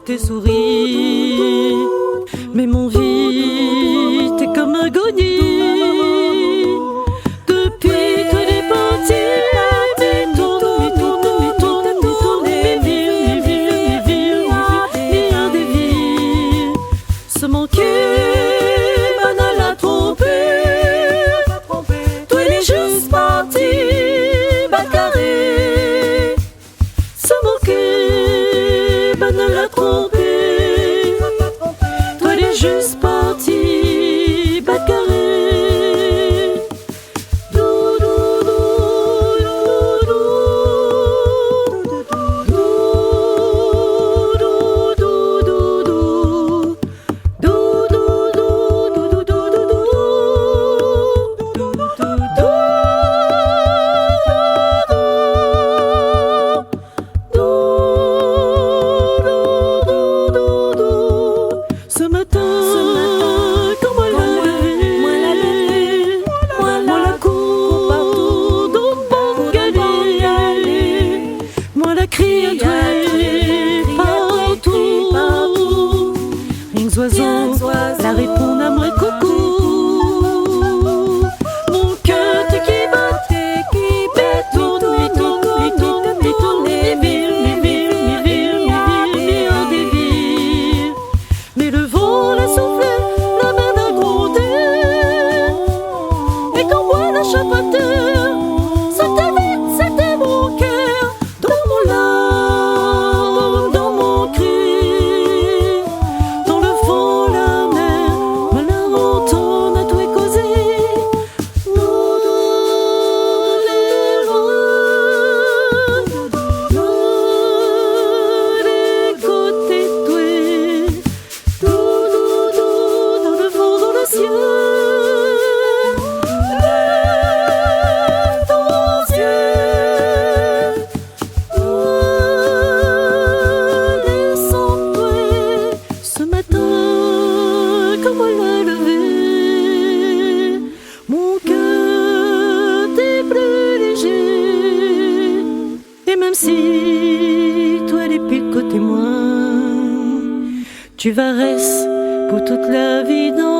tes souris. Mais mon vie, t'es comme un goni. Depuis que les petits tournent les villes, des villes. Se manquer, banal à tromper. Toi, il est juste parti, bacarré. Se manquer, banal à tromper. Toi, il est juste parti, bacarré. Ce matin, quand moi la levé, moi la cour partout, dans mon galier, moi la crié partout, rien que oiseaux, la répondre à moi coucou. Mon cœur qui bat, tourne, les villes, des villes. Mais le vent l'a soufflé, la mer l'a grondé. Et quand moi la chapotais, c'était mon cœur, dans mon larme, dans mon cri. Dans le vent, la mer, me la retourne à tout causé. Les côtés doués. Dans le vent, dans le ciel, lève ton ciel, descends-toi. Ce matin, comme on l'a levé, mon cœur t'est plus léger. Et même si toi les plus côté moi, tu vas rester pour toute la vie dans